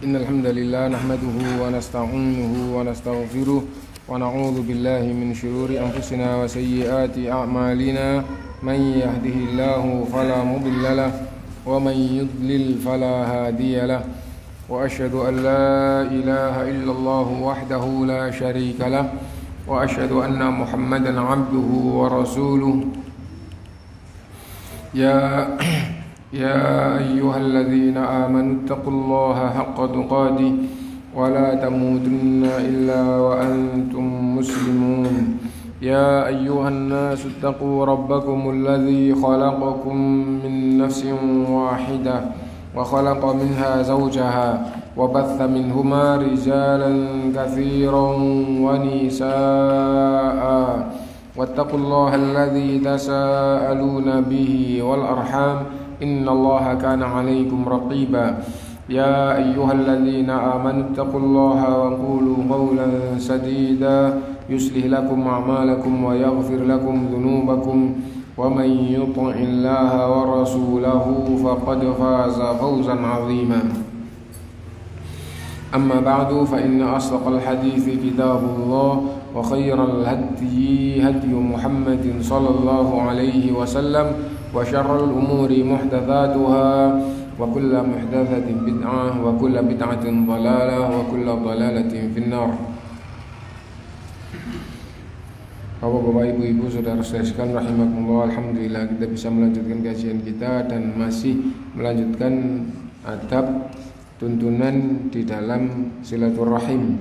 Innal hamdalillah nahmaduhu wa nasta'inuhu wa nastaghfiruh wa na'udzu billahi min shururi anfusina wa sayyiati a'malina. Man yahdihillahu fala mudilla lahu wa man yudlil fala hadiya lahu. Wa asyhadu an la ilaha illallah wahdahu la syarika lahu wa asyhadu anna Muhammadan 'abduhu wa rasuluh. يا أيها الذين آمنوا اتقوا الله حق تقاته ولا تموتن إلا وأنتم مسلمون. يا أيها الناس اتقوا ربكم الذي خلقكم من نفس واحدة وخلق منها زوجها وبث منهما رجالا كثيرا ونساء واتقوا الله الذي تساءلون به والأرحام إن الله كان عليكم رقيبا. يا أيها الذين آمنوا اتقوا الله وقولوا قولا سديدا يصلح لكم أعمالكم ويغفر لكم ذنوبكم ومن يطع الله ورسوله فقد فاز فوزا عظيما. أما بعد فإن أصدق الحديث كتاب الله وخير الهدي هدي محمد صلى الله عليه وسلم وشر الأمور محدثاتها وكل محدثة بدعة وكل بدعة ضلالة وكل ضلالة في النار. Bapak-bapak, ibu-ibu, saudara-saudara sekalian rahimakumullah, alhamdulillah kita bisa melanjutkan kajian kita dan masih melanjutkan adab tuntunan di dalam silaturahim.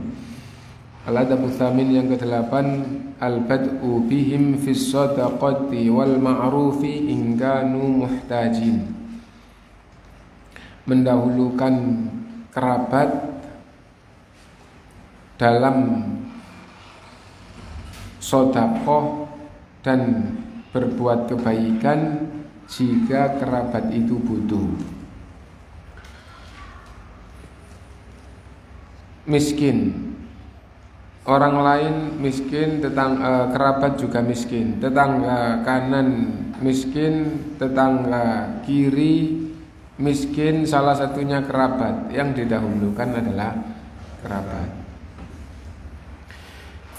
Al-adabul tsamin yang ke-8, al-bad'u bihim fis shadaqati wal ma'rufi in kanu muhtajin. Mendahulukan kerabat dalam sedekah dan berbuat kebaikan jika kerabat itu butuh. Miskin, orang lain miskin, kerabat juga miskin, tetangga kanan miskin, tetangga kiri miskin, salah satunya kerabat. Yang didahulukan adalah kerabat.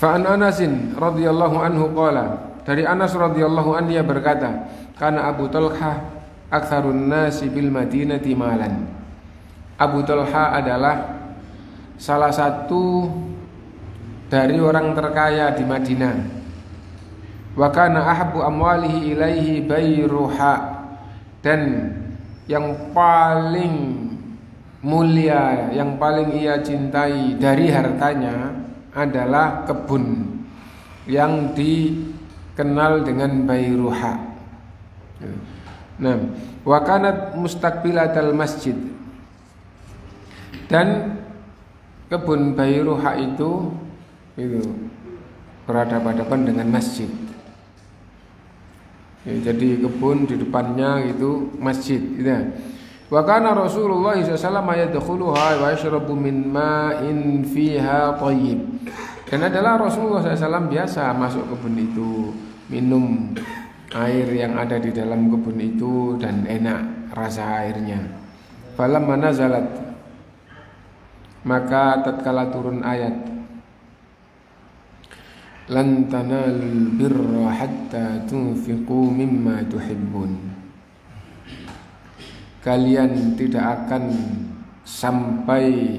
Fa'an Anasin radhiyallahu anhu qala, dari Anas radhiyallahu anhu dia berkata, kana Abu Talha aktsarun nasi bil Madinati malan. Abu Talha adalah salah satu dari orang terkaya di Madinah. Wa kana ahabbu amwalihi ilaihi Bayruha, dan yang paling mulia, yang paling ia cintai dari hartanya adalah kebun yang dikenal dengan Bayruha. Nah, wa kanat mustaqbilatal masjid, dan kebun Bayruha itu berhadapan-hadapan dengan masjid. Ya, jadi kebun di depannya itu masjid. Gitu. Wa kana Rasulullah sallallahu alaihi wasallam yadkhuluha wa yashrabu min ma'in fiha thayyib. Dan adalah Rasulullah SAW biasa masuk kebun itu, minum air yang ada di dalam kebun itu dan enak rasa airnya. Falamma nazalat, maka tatkala turun ayat lan tanalul birra hatta tunfiqu mimma tuhibbun, kalian tidak akan sampai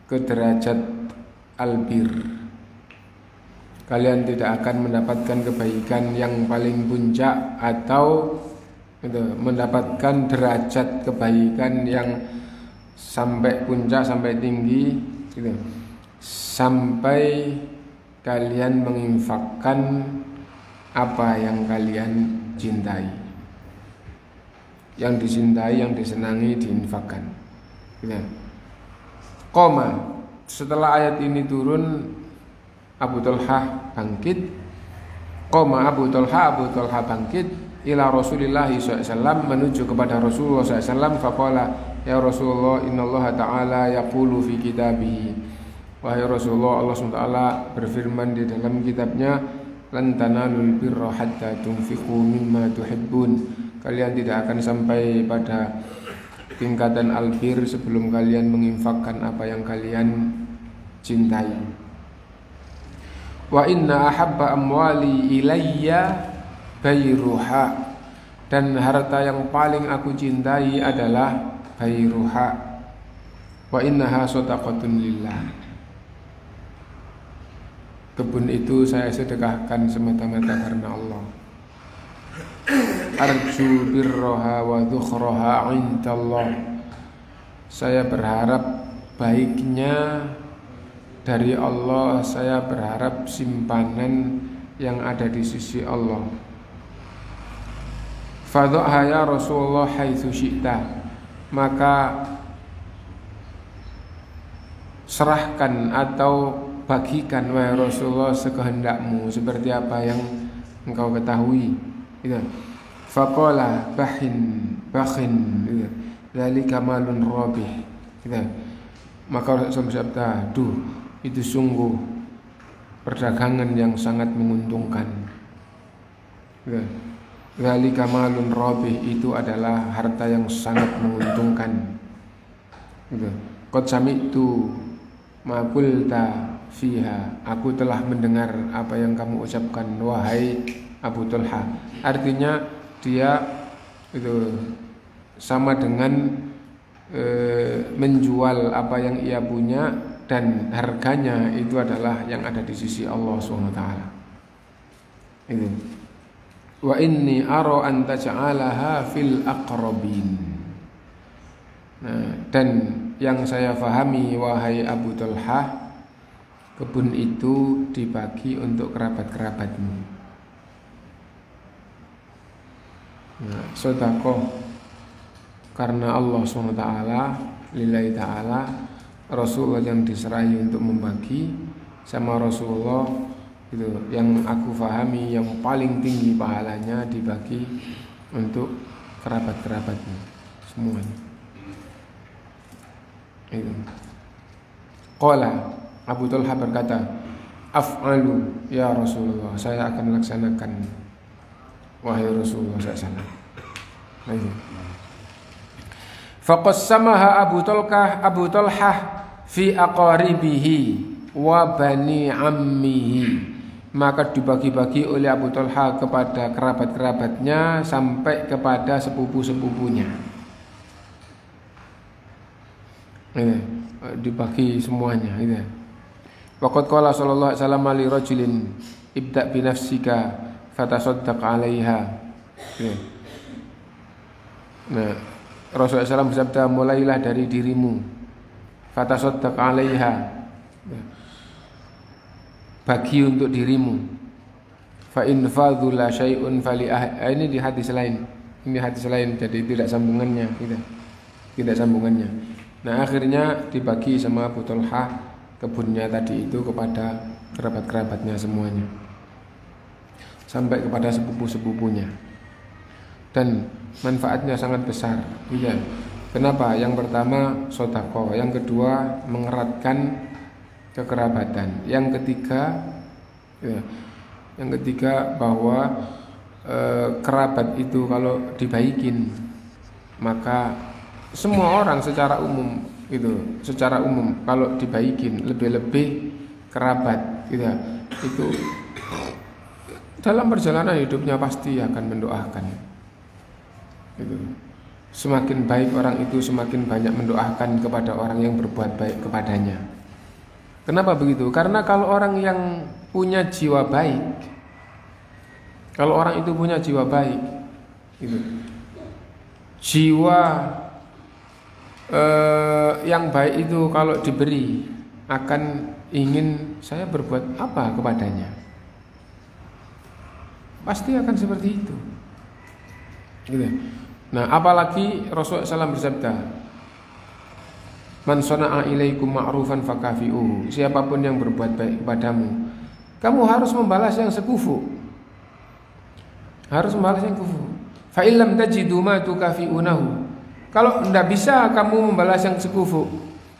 ke derajat albir, kalian tidak akan mendapatkan kebaikan yang paling puncak atau mendapatkan derajat kebaikan yang sampai puncak, sampai tinggi gitu, sampai kalian menginfakkan apa yang kalian cintai, yang dicintai, yang disenangi diinfakkan gitu. Qoma, setelah ayat ini turun, Abu Talha bangkit. Qoma Abu Talha bangkit ila Rasulillah SAW, menuju kepada Rasulullah SAW. Faqala, ya Rasulullah, innallaha ta'ala yaqulu fi kitabihi, wahai Rasulullah, Allah SWT berfirman di dalam kitabnya, lan tanalul birra hatta tunfiqu mimma tuhibbun, kalian tidak akan sampai pada tingkatan albir sebelum kalian menginfakkan apa yang kalian cintai. Wa inna ahabba amwali ilayya bayruha, dan harta yang paling aku cintai adalah bayruha. Wa innaha shadaqatun lillah, kebun itu saya sedekahkan semata-mata karena Allah. Arju birroha wa dhukhroha indallah, saya berharap baiknya dari Allah, saya berharap simpanan yang ada di sisi Allah. Fadhaha ya Rasulullah haitsu syi'ta, maka serahkan atau bagikan wahai Rasulullah sekehendakmu, seperti apa yang engkau ketahui. Gitu. Faqala bakhin gitu. Dzalika malun rabih. Gitu. Maka Rasulullah bersabda, "Duh, itu sungguh perdagangan yang sangat menguntungkan." Gitu. Dzalika malun rabih, itu adalah harta yang sangat menguntungkan. Gitu. Qad sami'tu ma qulta fiha, aku telah mendengar apa yang kamu ucapkan wahai Abu Talha. Artinya dia itu sama dengan menjual apa yang ia punya, dan harganya itu adalah yang ada di sisi Allah SWT. Itu. Wa inni ara an taj'alaha fil aqrabin. Nah, dan yang saya fahami wahai Abu Talha, kebun itu dibagi untuk kerabat-kerabatmu. Nah, sedekah karena Allah SWT, lillahi ta'ala, Rasulullah yang diserahi untuk membagi, sama Rasulullah itu yang aku fahami yang paling tinggi pahalanya dibagi untuk kerabat-kerabatmu semuanya. Itu. Qala, Abu Talha berkata, af'alu ya Rasulullah, saya akan laksanakan wahai Rasulullah SAW. Faqassamaha Abu Talha fi aqaribihi wa bani ammihi, maka dibagi-bagi oleh Abu Talha kepada kerabat-kerabatnya sampai kepada sepupu-sepupunya. Dibagi semuanya. Waqad qala sallallahu alaihi wasallam li rajulin ibda' bi nafsika fatasaddaq 'alaiha. Nah, Rasulullah SAW bersabda, mulailah dari dirimu, fatasaddaq 'alaiha, bagi untuk dirimu. Fa in fadula syai'un fali ini di hadis lain. Ini hadis lain, jadi tidak sambungannya, tidak sambungannya. Nah, akhirnya dibagi sama Abu Talha kebunnya tadi itu kepada kerabat-kerabatnya semuanya, sampai kepada sepupu-sepupunya. Dan manfaatnya sangat besar. Iya. Kenapa? Yang pertama sedekah, yang kedua mengeratkan kekerabatan, yang ketiga bahwa kerabat itu kalau dibaikin, maka semua orang secara umum kalau dibaikin, lebih-lebih kerabat itu dalam perjalanan hidupnya pasti akan mendoakan. Semakin baik orang itu, semakin banyak mendoakan kepada orang yang berbuat baik kepadanya. Kenapa begitu? Karena kalau orang yang punya jiwa baik, kalau orang itu punya jiwa baik, jiwa yang baik itu kalau diberi akan ingin saya berbuat apa kepadanya, pasti akan seperti itu. Nah, apalagi Rasulullah SAW bersabda, man sana'a ilaikum ma'rufan fakafi'uhu, siapapun yang berbuat baik kepadamu, kamu harus membalas yang sekufu, harus membalas yang kufu. Fa illam tajidu ma tukafi'unahu, kalau tidak bisa kamu membalas yang sekufu,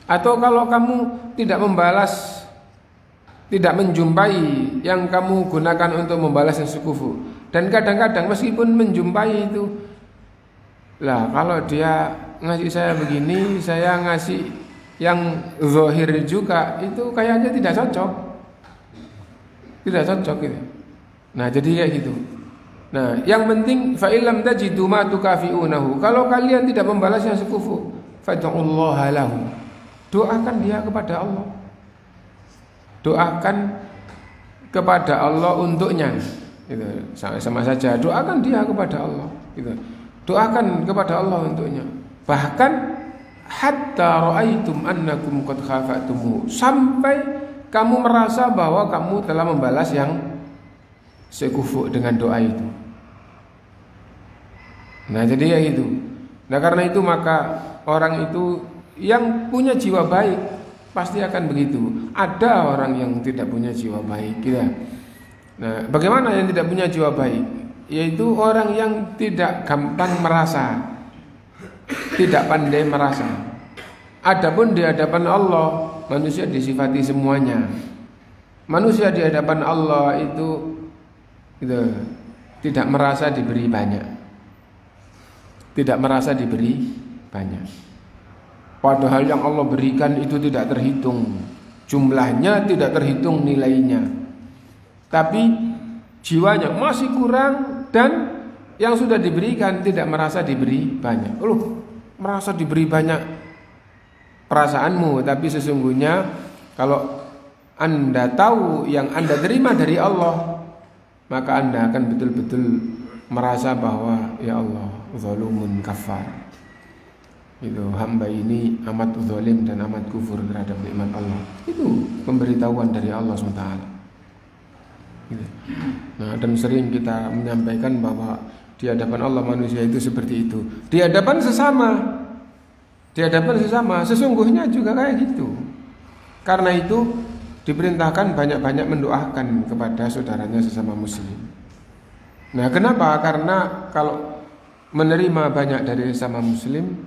atau kalau kamu tidak membalas, tidak menjumpai yang kamu gunakan untuk membalas yang sekufu, dan kadang-kadang meskipun menjumpai itu, lah kalau dia ngasih saya begini, saya ngasih yang zahir juga, itu kayaknya tidak cocok. Tidak cocok gitu. Nah, jadi kayak gitu. Nah, yang penting fa illam tajidu ma tukafi'unahu. Kalau kalian tidak membalasnya sekufu, fad'ullaha lahu. Doakan dia kepada Allah. Doakan kepada Allah untuknya. Gitu. Sama saja, doakan dia kepada Allah, gitu. Doakan kepada Allah untuknya. Bahkan hatta ra'aitum annakum qad khafa'tumuhu, sampai kamu merasa bahwa kamu telah membalas yang sekufu dengan doa itu. Nah, jadi ya itu. Nah, karena itu maka orang itu yang punya jiwa baik pasti akan begitu. Ada orang yang tidak punya jiwa baik, gitu. Nah, bagaimana yang tidak punya jiwa baik? Yaitu orang yang tidak gampang merasa, tidak pandai merasa. Adapun di hadapan Allah, manusia disifati semuanya. Manusia di hadapan Allah itu tidak merasa diberi banyak. Tidak merasa diberi banyak. Padahal yang Allah berikan itu tidak terhitung. Jumlahnya tidak terhitung, nilainya. Tapi jiwanya masih kurang, dan yang sudah diberikan tidak merasa diberi banyak. Merasa diberi banyak perasaanmu, tapi sesungguhnya kalau Anda tahu yang Anda terima dari Allah, maka Anda akan betul-betul merasa bahwa ya Allah, zalumun kafar. Itu hamba ini amat zalim dan amat kufur terhadap nikmat Allah. Itu pemberitahuan dari Allah SWT. Gitu. Nah, dan sering kita menyampaikan bahwa di hadapan Allah manusia itu seperti itu. Di hadapan sesama, sesungguhnya juga kayak gitu. Karena itu diperintahkan banyak-banyak mendoakan kepada saudaranya sesama muslim. Nah, kenapa? Karena kalau menerima banyak dari sesama muslim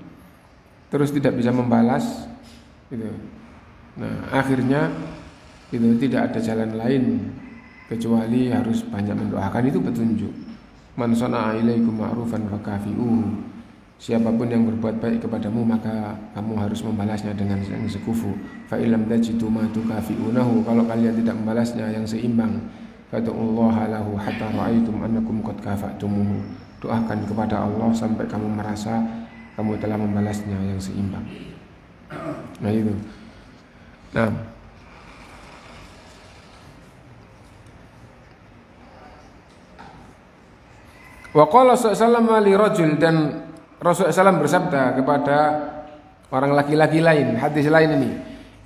terus tidak bisa membalas, gitu. Nah, akhirnya itu tidak ada jalan lain kecuali harus banyak mendoakan. Itu petunjuk. Man sana'a ilaikum ma'rufan fakafi'u. Siapapun yang berbuat baik kepadamu, maka kamu harus membalasnya dengan yang sekufu. Fa illam tajidu ma tukafi'unahu. Kalau kalian tidak membalasnya yang seimbang, fad'ullaha lahu hatta ra'aitum annakum qad kafa'tumuhu. Doakan kepada Allah sampai kamu merasa kamu telah membalasnya yang seimbang. Nah, itu. Nah, wa qala sallallahu alaihi rajul, dan Rasulullah SAW bersabda kepada orang laki-laki lain, hadis lain ini,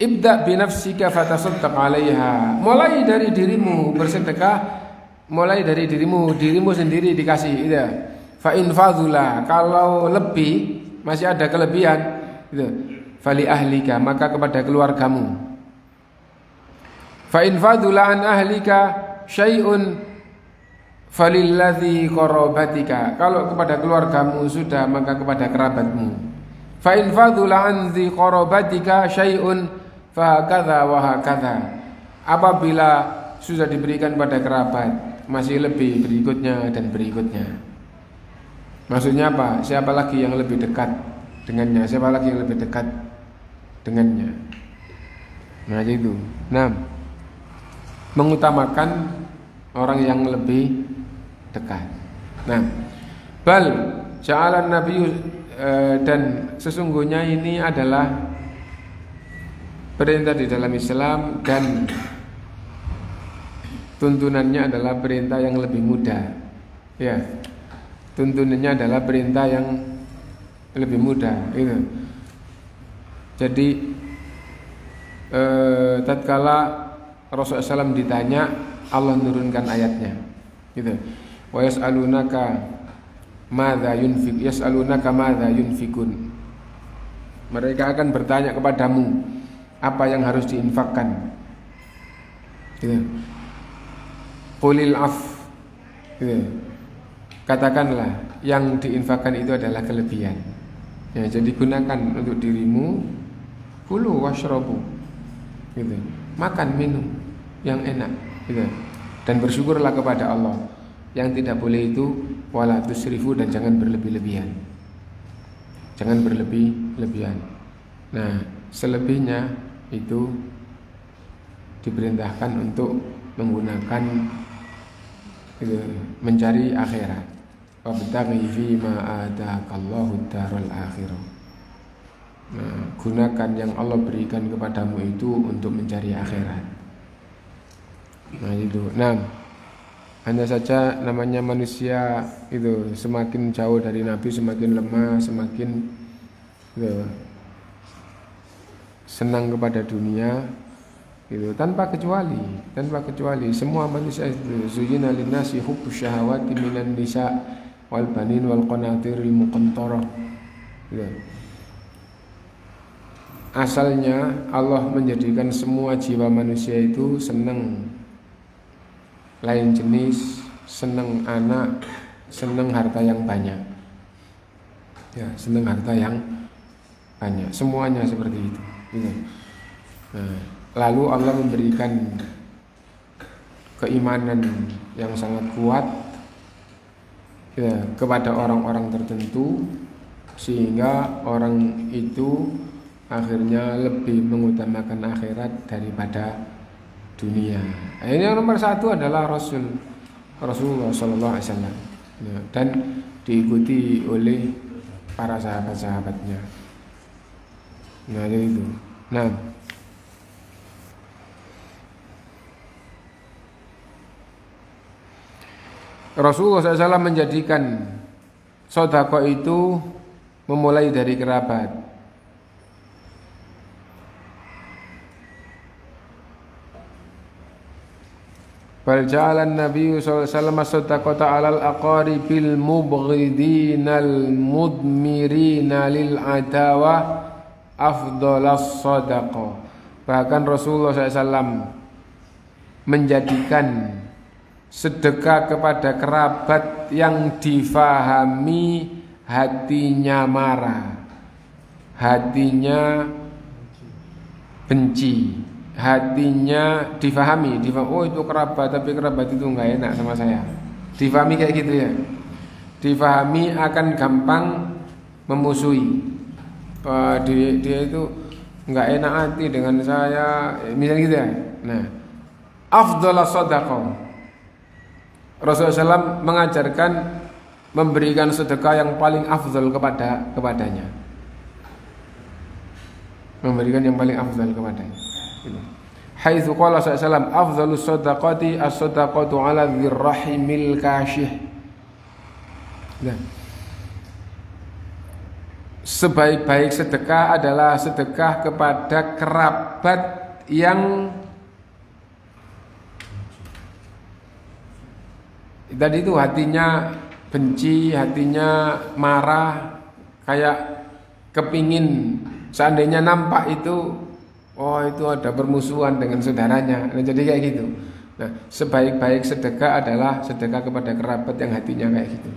ibda bi nafsika fatasaddaq 'alaiha. Mulai dari dirimu bersedekah, mulai dari dirimu sendiri dikasih, gitu. Fa in fadula, kalau lebih, masih ada kelebihan, gitu. Fali ahlika, maka kepada keluargamu. Fa in fadula an ahlika syai'un falilladzi qarabatika, kalau kepada keluargamu sudah, maka kepada kerabatmu. Fa in fadula an dzi qarabatika syai'un fa kadza wa hakadza, apabila sudah diberikan pada kerabat masih lebih, berikutnya dan berikutnya. Maksudnya apa? Siapa lagi yang lebih dekat dengannya? Siapa lagi yang lebih dekat dengannya? Nah, itu. Nah, mengutamakan orang yang lebih dekat. Nah, bal ja'alan Nabi, dan sesungguhnya ini adalah perintah di dalam Islam, dan tuntunannya adalah perintah yang lebih mudah. Ya, tuntunannya adalah perintah yang lebih mudah. Itu. Jadi tatkala Rasulullah SAW ditanya, Allah menurunkan ayatnya, gitu. Wa yas'alunaka madza yunfikun. Mereka akan bertanya kepadamu apa yang harus diinfakkan, gitu. Qulil af, gitu. Katakanlah yang diinfakkan itu adalah kelebihan. Ya, jadi gunakan untuk dirimu, kulu washrabu, gitu. Makan minum yang enak, gitu. Dan bersyukurlah kepada Allah. Yang tidak boleh itu wala tusrifu, dan jangan berlebih-lebihan. jangan berlebihan. Nah, selebihnya itu diperintahkan untuk menggunakan mencari akhirat. Wabtaghi fima ataakallahu darul akhirah. Nah, gunakan yang Allah berikan kepadamu itu untuk mencari akhirat. Nah itu. Nah, hanya saja namanya manusia itu semakin jauh dari Nabi, semakin lemah, semakin senang kepada dunia gitu, tanpa kecuali semua manusia itu zuyina linnasi hubbus syahawati minan nisa wal banin wal qanatiril muqantarah gitu. Asalnya Allah menjadikan semua jiwa manusia itu senang lain jenis, senang anak, senang harta yang banyak. Ya, senang harta yang banyak. Semuanya seperti itu. Gitu. Nah, lalu Allah memberikan keimanan yang sangat kuat ya, kepada orang-orang tertentu, sehingga orang itu akhirnya lebih mengutamakan akhirat daripada dunia. Ini yang nomor satu adalah Rasulullah Sallallahu Alaihi Wasallam ya, dan diikuti oleh para sahabat-sahabatnya. Nah itu. Nah, Rasulullah SAW menjadikan sedekah itu memulai dari kerabat. Bal ja'ala an-nabiy sallallahu alaihi wasallam sadaqata 'alal aqaribil mubghidinal mudmirina lil adawa afdalas sadaqah. Bahkan Rasulullah SAW menjadikan sedekah kepada kerabat yang difahami hatinya marah, hatinya benci, hatinya difahami, oh itu kerabat, tapi kerabat itu nggak enak sama saya. Difahami kayak gitu ya. Difahami akan gampang memusuhi. Dia itu nggak enak hati dengan saya, misalnya gitu ya. Nah, afdhalas shadaqah. Rasulullah SAW mengajarkan memberikan sedekah yang paling afdhal kepadanya. Memberikan yang paling afdhal kepadanya. Haitsu qala sallallahu afdhalus shadaqati as-shadaqatu 'ala dzirrahimil kashih. Nah, sebaik-baik sedekah adalah sedekah kepada kerabat yang tadi itu hatinya benci, hatinya marah, kayak kepingin seandainya nampak itu, oh itu ada permusuhan dengan saudaranya. Nah, jadi kayak gitu. Nah, sebaik-baik sedekah adalah sedekah kepada kerabat yang hatinya kayak gitu.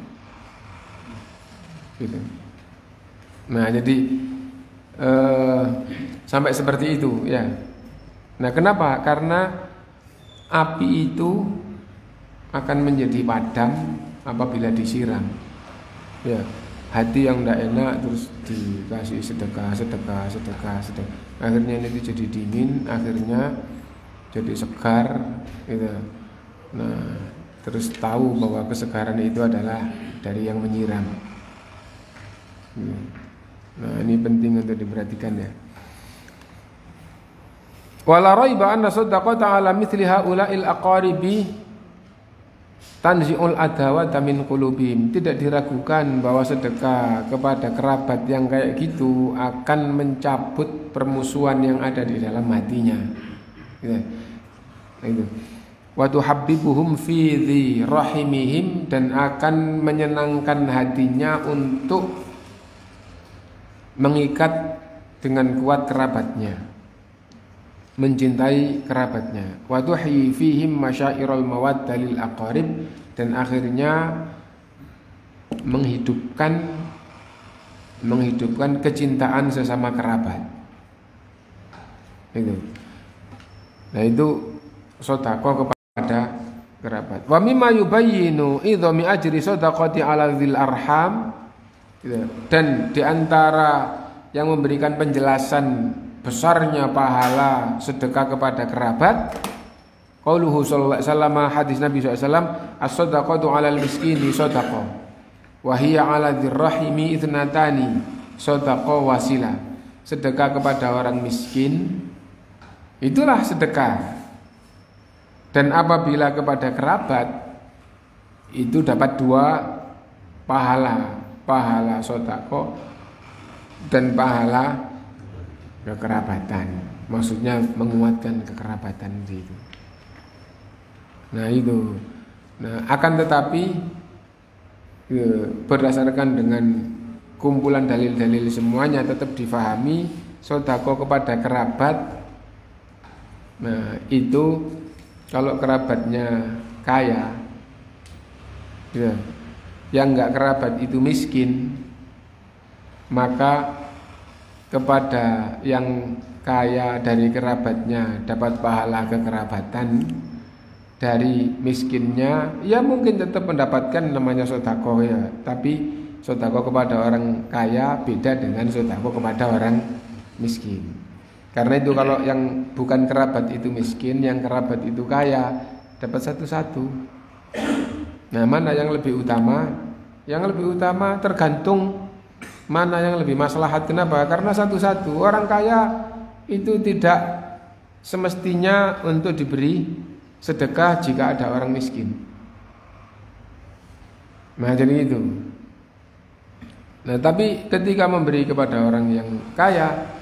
Gitu. Nah, jadi sampai seperti itu ya. Nah, kenapa? Karena api itu akan menjadi padam apabila disiram. Ya, hati yang tidak enak terus dikasih sedekah. Akhirnya ini jadi dingin, akhirnya jadi segar gitu. Nah, terus tahu bahwa kesegaran itu adalah dari yang menyiram. Nah, ini penting untuk diperhatikan ya. Wala raiba anna sadaqata ala mithli haula'il aqaribi tanzi'ul adawata min qulubihim. Tidak diragukan bahwa sedekah kepada kerabat yang kayak gitu akan mencabut permusuhan yang ada di dalam hatinya. Ya. Nah, itu. Wa tuhabbibuhum fi dhi rahimihim, dan akan menyenangkan hatinya untuk mengikat dengan kuat kerabatnya, mencintai kerabatnya. Wa tuhyi fihim masyairal mawaddah lil aqarib, dan akhirnya menghidupkan kecintaan sesama kerabat. Itu. Nah, itu sedekah kepada kerabat. Wa mimma yubayyinu idhami ajri sadaqati ala dzil arham gitu. Dan di antara yang memberikan penjelasan besarnya pahala sedekah kepada kerabat, qauluhu sallallahu alaihi wasallam, hadis Nabi sallallahu alaihi wasallam, as-shadaqatu 'alal miskini shadaqah wa hiya 'ala dzirrahimi ithnatani shadaqah wasilah. Sedekah kepada orang miskin itulah sedekah. Dan apabila kepada kerabat itu dapat 2 pahala, pahala sedekah dan pahala kekerabatan. Maksudnya menguatkan kekerabatan itu. Nah itu. Nah akan tetapi berdasarkan dengan kumpulan dalil-dalil semuanya tetap difahami sedekah kepada kerabat. Nah itu kalau kerabatnya kaya, ya, yang enggak kerabat itu miskin, maka kepada yang kaya dari kerabatnya dapat pahala kekerabatan, dari miskinnya ya mungkin tetap mendapatkan namanya sedekah ya, tapi sedekah kepada orang kaya beda dengan sedekah kepada orang miskin. Karena itu kalau yang bukan kerabat itu miskin, yang kerabat itu kaya, dapat satu-satu. Nah mana yang lebih utama? Yang lebih utama tergantung mana yang lebih maslahat. Kenapa? Karena satu-satu. Orang kaya itu tidak semestinya untuk diberi sedekah jika ada orang miskin. Nah jadi itu. Nah tapi ketika memberi kepada orang yang kaya,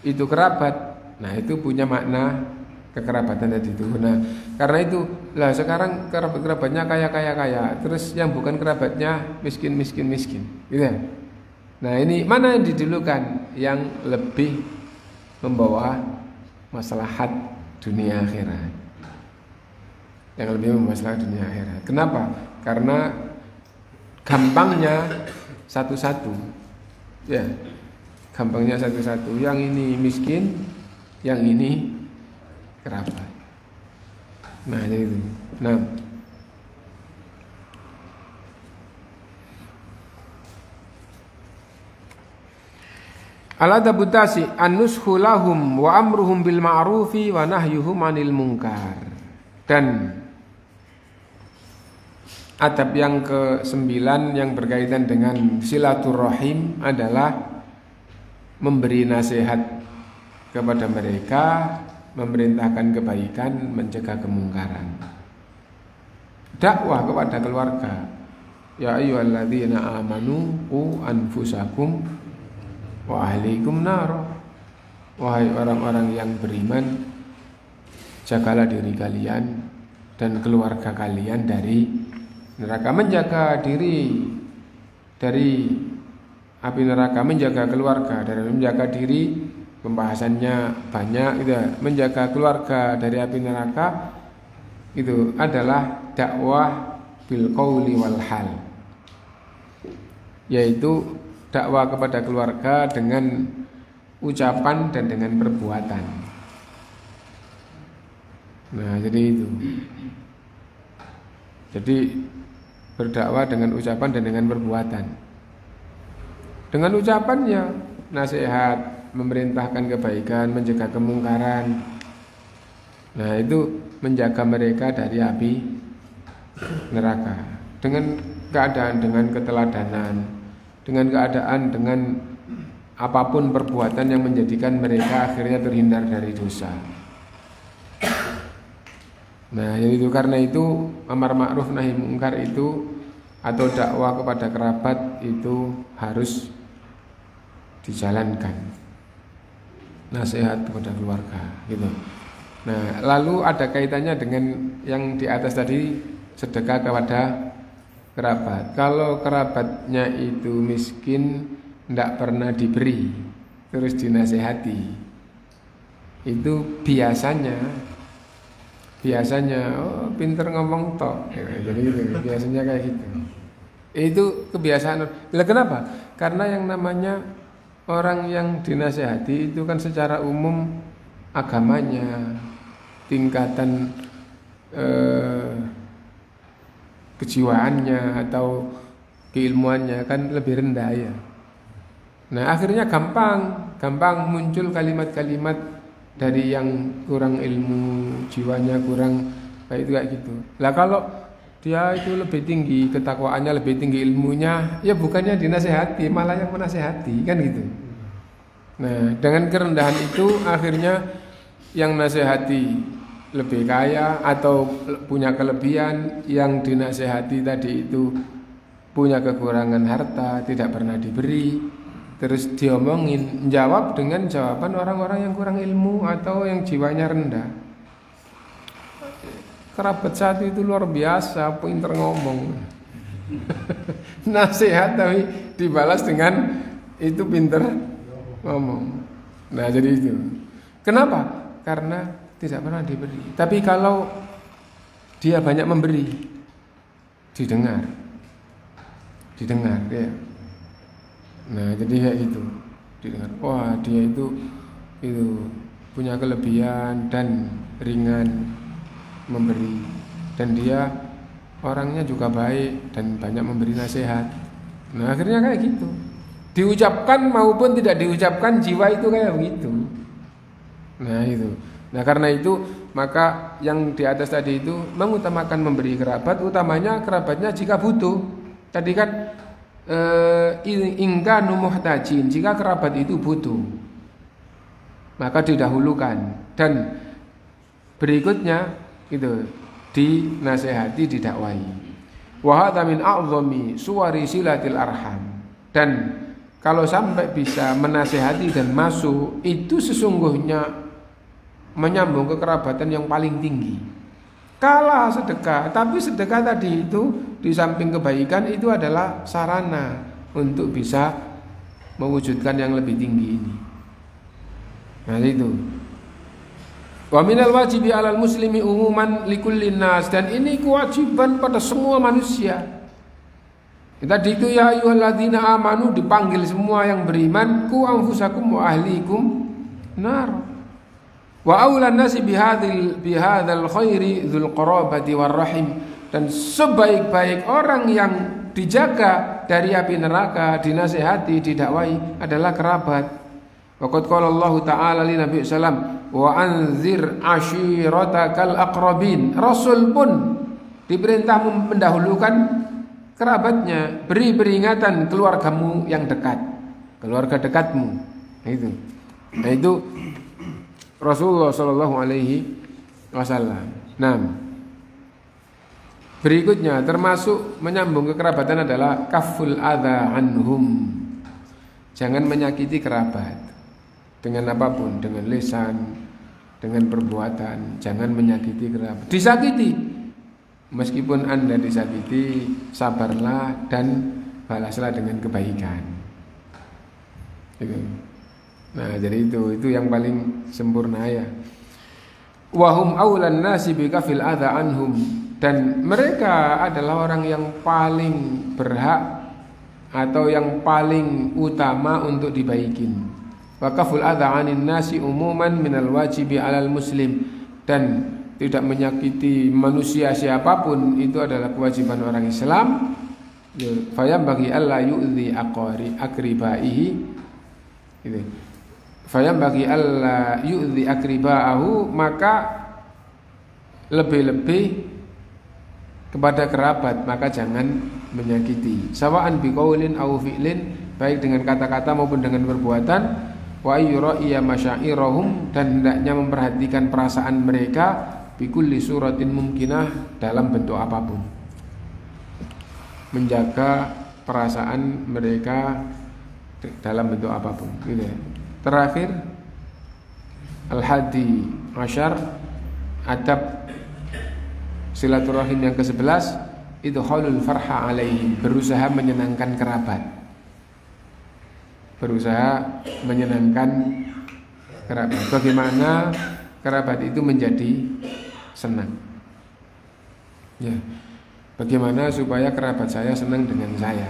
itu kerabat, nah itu punya makna kekerabatan tadi itu. Nah karena itu lah sekarang kerabatnya kaya, terus yang bukan kerabatnya miskin, gitu ya. Nah ini mana yang didulukan, yang lebih membawa maslahat dunia akhirat, yang lebih membawa maslahat dunia akhirat. Kenapa? Karena gampangnya satu-satu, ya. Gampangnya satu-satu. Yang ini miskin, yang ini kerabat. Nah itu. Nah, al-adabutasi an-nushu lahum wa amruhum bil ma'rufi wa nahyuhum 'anil munkar. Dan adab yang ke-9 yang berkaitan dengan silaturahim adalah memberi nasihat kepada mereka, memerintahkan kebaikan, mencegah kemungkaran. Dakwah kepada keluarga. Ya ayyuhalladzina amanu qu anfusakum wa ahlikum nar. Wahai orang-orang yang beriman, jagalah diri kalian dan keluarga kalian dari neraka. Menjaga diri dari api neraka, menjaga keluarga dari menjaga diri, pembahasannya banyak gitu ya. Menjaga keluarga dari api neraka itu adalah dakwah bil qauli wal hal, yaitu dakwah kepada keluarga dengan ucapan dan dengan perbuatan. Nah jadi itu, jadi berdakwah dengan ucapan dan dengan perbuatan. Dengan ucapannya nasihat, memerintahkan kebaikan, mencegah kemungkaran. Nah itu menjaga mereka dari api neraka. Dengan keadaan, dengan keteladanan, dengan keadaan, dengan apapun perbuatan yang menjadikan mereka akhirnya terhindar dari dosa. Nah itu karena itu amar ma'ruf nahi mungkar itu atau dakwah kepada kerabat itu harus dijalankan, nasihat kepada keluarga gitu. Nah lalu ada kaitannya dengan yang di atas tadi, sedekah kepada kerabat. Kalau kerabatnya itu miskin, tidak pernah diberi, terus dinasehati, itu biasanya oh pinter ngomong tok, jadi gitu, biasanya kayak gitu. Itu kebiasaan. Lah kenapa? Karena yang namanya orang yang dinasehati itu kan secara umum agamanya, tingkatan kejiwaannya atau keilmuannya kan lebih rendah ya. Nah akhirnya gampang muncul kalimat-kalimat dari yang kurang ilmu, jiwanya kurang kayak gitu. Lah kalau dia itu lebih tinggi ketakwaannya, lebih tinggi ilmunya, ya bukannya dinasehati, malah yang menasehati kan gitu. Nah dengan kerendahan itu akhirnya yang nasehati lebih kaya atau punya kelebihan, yang dinasehati tadi itu punya kekurangan harta, tidak pernah diberi, terus diomongin, menjawab dengan jawaban orang-orang yang kurang ilmu atau yang jiwanya rendah. Kerabat satu itu luar biasa, pinter ngomong. Nasihat tapi dibalas dengan itu pinter ngomong. Nah jadi itu. Kenapa? Karena tidak pernah diberi. Tapi kalau dia banyak memberi, didengar ya. Nah jadi kayak gitu, didengar. Wah dia itu punya kelebihan dan ringan memberi, dan dia orangnya juga baik dan banyak memberi nasihat. Nah akhirnya kayak gitu, diucapkan maupun tidak diucapkan, jiwa itu kayak begitu. Nah itu. Nah karena itu maka yang di atas tadi itu mengutamakan memberi kerabat, utamanya kerabatnya jika butuh. Tadi kan ingkanu muhtajin, jika kerabat itu butuh maka didahulukan, dan berikutnya itu dinasehati, didakwai. Wa hadza min a'zami suwari silatil arham. Dan kalau sampai bisa menasehati dan masuk, itu sesungguhnya menyambung kekerabatan yang paling tinggi. Kalah sedekah, tapi sedekah tadi itu di samping kebaikan itu adalah sarana untuk bisa mewujudkan yang lebih tinggi ini. Nah itu. Wa minal wajibi 'alal muslimi umuman likullin nas, dan ini kewajiban pada semua manusia. Tadi itu ya ayyuhalladzina amanu, dipanggil semua yang beriman, ku anfusakum wa ahlikum nar. Wa aulan nasi bihadzal khairi dzul qarabati war rahim, dan sebaik-baik orang yang dijaga dari api neraka, dinasehati, didakwai adalah kerabat. Waqad qala Allah Ta'ala li Nabi sallam wa anzir ashiratakal aqrabin. Rasul pun diperintah mendahulukan kerabatnya, beri peringatan keluargamu yang dekat, keluarga dekatmu. Itu. Nah itu Rasulullah Shallallahu Alaihi Wasallam. Nah, berikutnya termasuk menyambung kekerabatan adalah kaful adha anhum. Jangan menyakiti kerabat dengan apapun, dengan lisan, dengan perbuatan. Jangan menyakiti kerabat. Disakiti, meskipun Anda disakiti, sabarlah dan balaslah dengan kebaikan. Gitu. Nah jadi itu yang paling sempurna ya. Wahum aulan nasi bikafil adha anhum, dan mereka adalah orang yang paling berhak atau yang paling utama untuk dibaikin. Wa kaful adha anin nasi umuman minal wajibi alal muslim, dan tidak menyakiti manusia siapapun itu adalah kewajiban orang Islam. Fayam bagi Allah yu'zi akribaihi gitu. Fayam bagi Allah yu'zi akriba'ahu, maka lebih-lebih kepada kerabat maka jangan menyakiti. Sawa'an biqaulin aw fi'lin, baik dengan kata-kata maupun dengan perbuatan. Wa yura'iya masyairahum, dan hendaknya memperhatikan perasaan mereka bikulli suratin mumkinah, dalam bentuk apapun. Menjaga perasaan mereka dalam bentuk apapun gitu ya. Terakhir Al-Hadi Asyar, adab silaturahim yang ke-11, idkhalul farha alaihim, berusaha menyenangkan kerabat. Berusaha menyenangkan kerabat. Bagaimana kerabat itu menjadi senang? Ya. Bagaimana supaya kerabat saya senang dengan saya?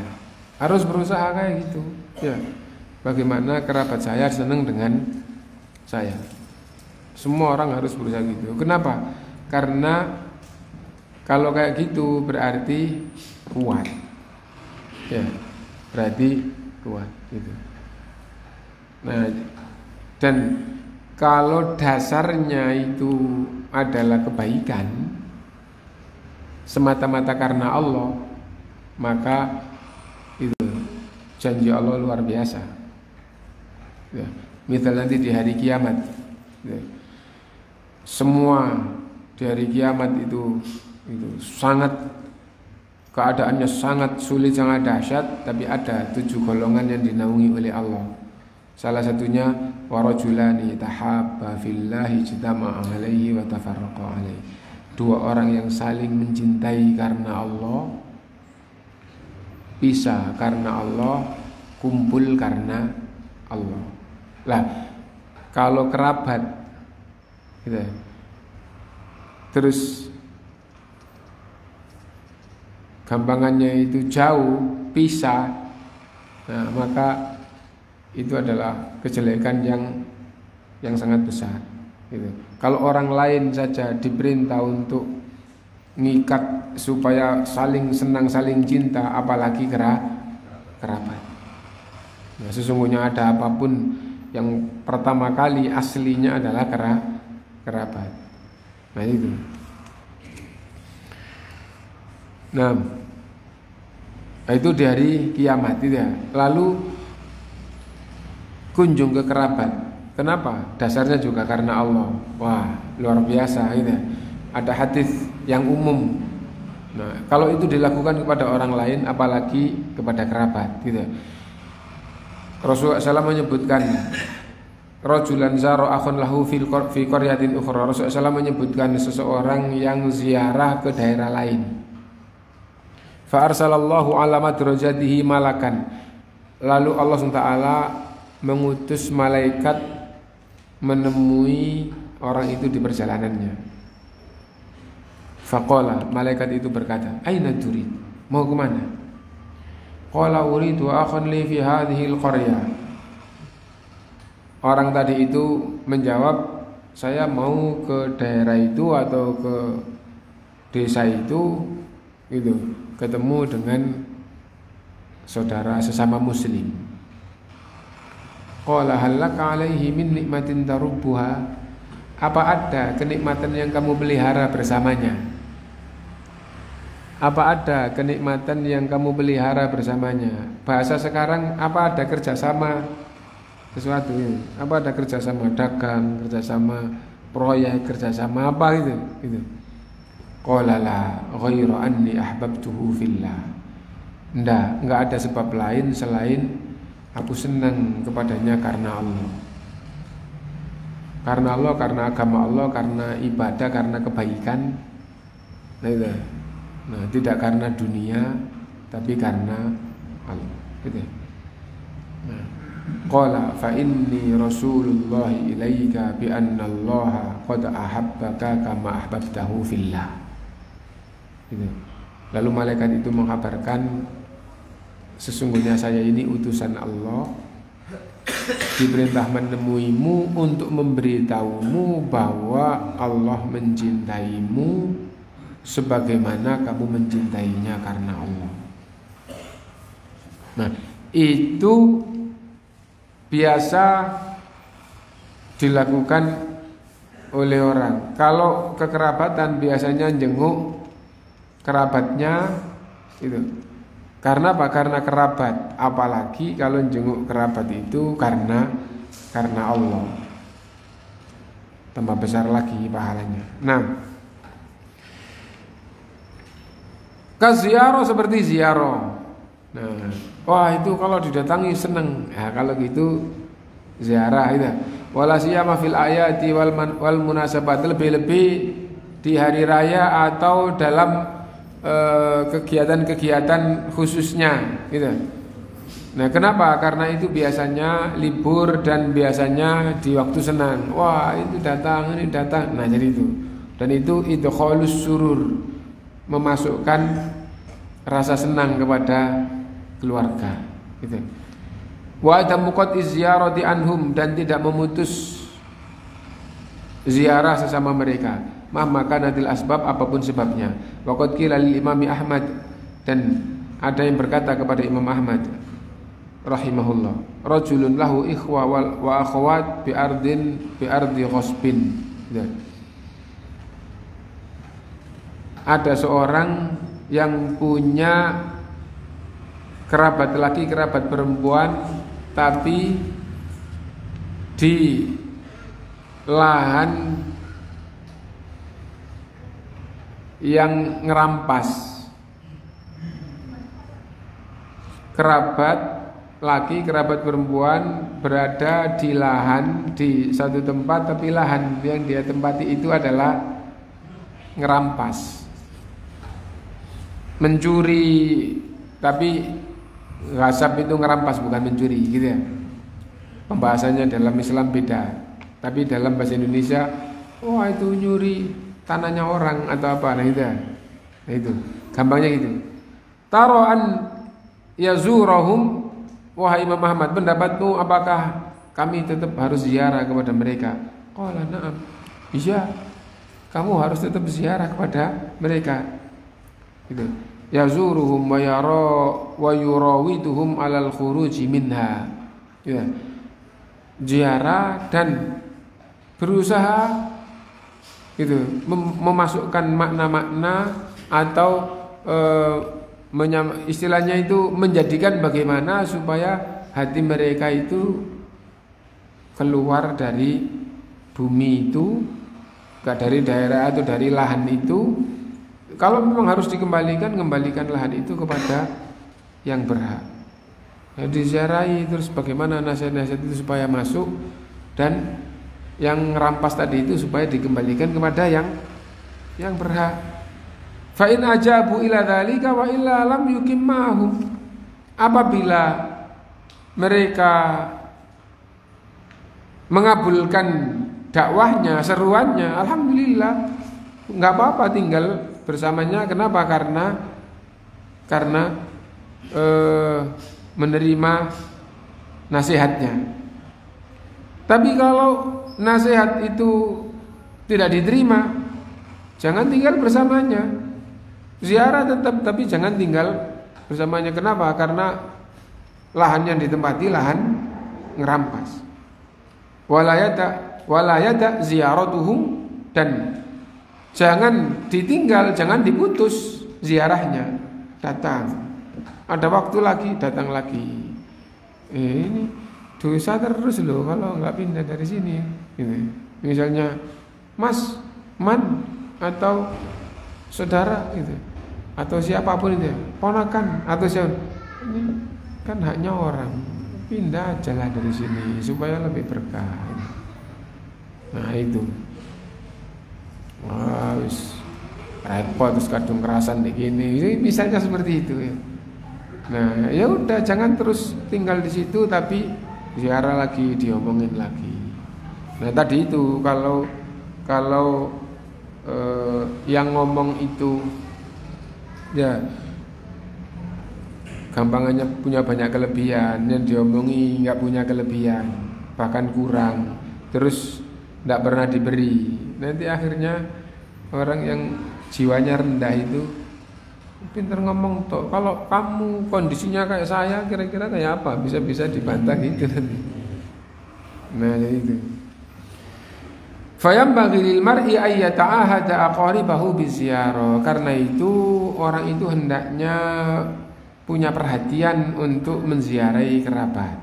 Harus berusaha kayak gitu. Ya. Bagaimana kerabat saya senang dengan saya? Semua orang harus berusaha gitu. Kenapa? Karena kalau kayak gitu berarti kuat. ya berarti kuat gitu. Nah, dan kalau dasarnya itu adalah kebaikan semata-mata karena Allah, maka itu janji Allah luar biasa. Ya, misal nanti di hari kiamat, ya, semua di hari kiamat itu sangat keadaannya sangat sulit, sangat dahsyat, tapi ada 7 golongan yang dinaungi oleh Allah. Salah satunya warajulani tahabba fillahi ijtama'a alaihi wa tafarraqa alaihi. 2 orang yang saling mencintai karena Allah, pisah karena Allah, kumpul karena Allah. Lah, kalau kerabat gitu, terus gampangannya itu jauh, pisah, nah maka itu adalah kejelekan yang sangat besar gitu. Kalau orang lain saja diperintah untuk ngikat supaya saling senang, saling cinta, apalagi kerabat. Nah, sesungguhnya ada apapun yang pertama kali aslinya adalah kerabat. Nah itu. Nah, itu dari kiamat itu ya. Lalu kunjung ke kerabat. Kenapa? Dasarnya juga karena Allah. Wah, luar biasa itu. Ada hadis yang umum. Nah, kalau itu dilakukan kepada orang lain, apalagi kepada kerabat, gitu. Rasulullah SAW menyebutkan, rajulan zara akhun lahu fi qaryatin ukhra. Rasulullah SAW menyebutkan seseorang yang ziarah ke daerah lain. Fa arsalallahu ala madrajatihi malakan. Lalu Allah SWT mengutus malaikat menemui orang itu di perjalanannya. Faqala, malaikat itu berkata, aina turid? Mau kemana? Qala uridu akhan li fi hadhihi al-qaryah. Orang tadi itu menjawab, saya mau ke daerah itu atau ke desa itu gitu, ketemu dengan saudara sesama muslim. Qala halaka alaihi min nikmatin tarubbuha. Apa ada kenikmatan yang kamu pelihara bersamanya? Apa ada kenikmatan yang kamu pelihara bersamanya? Bahasa sekarang, apa ada kerjasama sesuatu? Apa ada kerjasama dagang, kerjasama proyek, kerjasama apa gitu? Qala la ghairu anni ahbabtuhu fillah. Enggak ada sebab lain selain aku senang kepadanya karena Allah. Karena Allah, karena agama Allah, karena ibadah, karena kebaikan. Nah, itu. Nah, tidak karena dunia, tapi karena Allah. Gitu. Nah, qala fa inni rasulullah ilaika bi anna Allah qad ahabbaka kama ahbabtahu fillah. Gitu. Lalu malaikat itu mengkabarkan, sesungguhnya saya ini utusan Allah, diperintah menemuimu untuk memberitahumu bahwa Allah mencintaimu sebagaimana kamu mencintainya karena Allah. Nah, itu biasa dilakukan oleh orang. Kalau kekerabatan biasanya jenguk kerabatnya itu. Karena apa? Karena kerabat. Apalagi kalau jenguk kerabat itu karena Allah. Tambah besar lagi pahalanya. Nah, kaziarah seperti ziarah. Nah, wah itu kalau didatangi seneng. Nah, kalau gitu ziarah itu. Wala siyama fil ayati wal munasabat, lebih-lebih di hari raya atau dalam kegiatan-kegiatan khususnya gitu. Nah, kenapa? Karena itu biasanya libur dan biasanya di waktu senang. Wah, itu datang, ini datang. Nah, jadi itu. Dan itu idkhalus surur, memasukkan rasa senang kepada keluarga gitu. Wa adamu qat'i ziyarati anhum, dan tidak memutus ziarah sesama mereka. Mahmakanatil asbab, apapun sebabnya. Waqad qila lil Imam Ahmad, dan ada yang berkata kepada Imam Ahmad rahimahullah, rajulun lahu ikhwa wa akhwat bi ardi ghasbin. Ada seorang yang punya kerabat laki, kerabat perempuan, tapi di lahan yang ngerampas. Kerabat laki, kerabat perempuan berada di lahan di satu tempat, tapi lahan yang dia tempati itu adalah ngerampas, mencuri. Tapi ghasab itu ngerampas, bukan mencuri, gitu ya. Pembahasannya dalam Islam beda. Tapi dalam bahasa Indonesia, wah itu nyuri tanahnya orang atau apa, nah itu gampangnya gitu. Taroan yazurahum, wahai Imam Ahmad, pendapatmu apakah kami tetap harus ziarah kepada mereka? Qala na'am, iya, kamu harus tetap ziarah kepada mereka. Gitu. Yazuruhum wa yurawituhum alal khuruji minha. Ya. Ziarah dan berusaha gitu, memasukkan makna-makna atau istilahnya itu menjadikan bagaimana supaya hati mereka itu keluar dari bumi itu, dari daerah atau dari lahan itu. Kalau memang harus dikembalikan, kembalikan lahan itu kepada yang berhak. Diziarahi terus bagaimana nasihat-nasihat itu supaya masuk, dan yang rampas tadi itu supaya dikembalikan kepada yang berhak. Fa in ajabu ila dzalika wa illa lam yukim ma'hum. Apabila mereka mengabulkan dakwahnya, seruannya, alhamdulillah, enggak apa-apa tinggal bersamanya. Kenapa? Karena menerima nasihatnya. Tapi kalau nasihat itu tidak diterima, jangan tinggal bersamanya. Ziarah tetap, tapi jangan tinggal bersamanya. Kenapa? Karena lahan yang ditempati lahan ngerampas. Walayata ziaratuhum, dan jangan ditinggal, jangan diputus ziarahnya. Datang, ada waktu lagi, datang lagi. Ini dosa terus loh kalau nggak pindah dari sini. Gitu. Misalnya Mas, Man, atau saudara gitu, atau siapapun itu, ponakan atau siapa, ini kan haknya orang, pindah aja lah dari sini supaya lebih berkah. Nah itu, wah, repot terus kadung kerasan kayak gini, misalnya seperti itu ya. Nah ya udah, jangan terus tinggal di situ, tapi ziarah lagi, diomongin lagi. Nah tadi itu kalau yang ngomong itu ya gampangannya punya banyak kelebihan, yang diomongi nggak punya kelebihan, bahkan kurang, terus nggak pernah diberi, nanti akhirnya orang yang jiwanya rendah itu pinter ngomong toh. Kalau kamu kondisinya kayak saya, kira-kira kayak apa? Bisa-bisa dibantah gitu nanti. Nah itu. Fayambaghi lil mar'i ay yata'ahada aqaribahu biziarah. Karena itu orang itu hendaknya punya perhatian untuk menziarahi kerabat.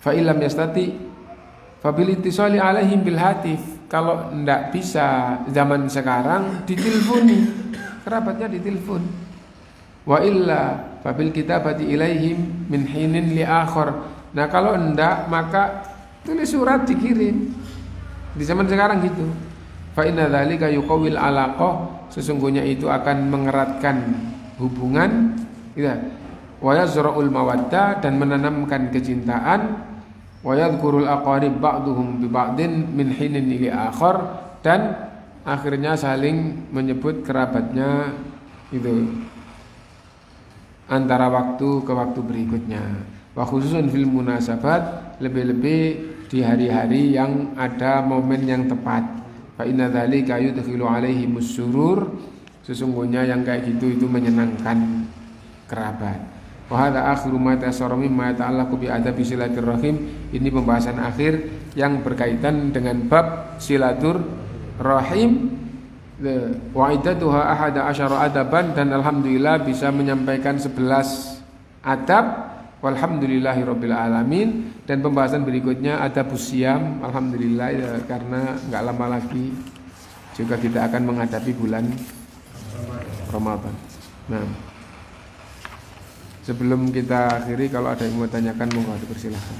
Fa illam yastati fa bil ittisali alaihim bil hatif. Kalau ndak bisa zaman sekarang, diteleponi, kerabatnya ditelepon. Wa illa fa bil kitabati ilaihim min hinin li akhar. Nah kalau ndak, maka tulis surat dikirim. Di zaman sekarang gitu. Fa inna dzalika yuqawwil alaqah, sesungguhnya itu akan mengeratkan hubungan, gitu. Wa yazra'ul mawaddah, dan menanamkan kecintaan. Wa yadhkurul aqarib ba'duhum bi ba'din min hinin ila akhar, dan akhirnya saling menyebut kerabatnya itu antara waktu ke waktu berikutnya. Wa khususun fil munasabat, lebih-lebih di hari-hari yang ada momen yang tepat. Fa inna dzalika yudkhilu alaihimus surur, sesungguhnya yang kayak gitu itu menyenangkan. kerabat. Wa hadza akhiru ma tayassara mimma yata'allaqu bi adabi silaturrahim. Ini pembahasan akhir yang berkaitan dengan bab silaturrahim. Wa iddatuha 11 adaban, dan alhamdulillah bisa menyampaikan 11 adab. Walhamdulillahirabbil alamin. Dan pembahasan berikutnya adabus siam. Alhamdulillah ya, karena enggak lama lagi juga kita akan menghadapi bulan Ramadan. Nah, sebelum kita akhiri, kalau ada yang mau tanyakan monggo dipersilahkan.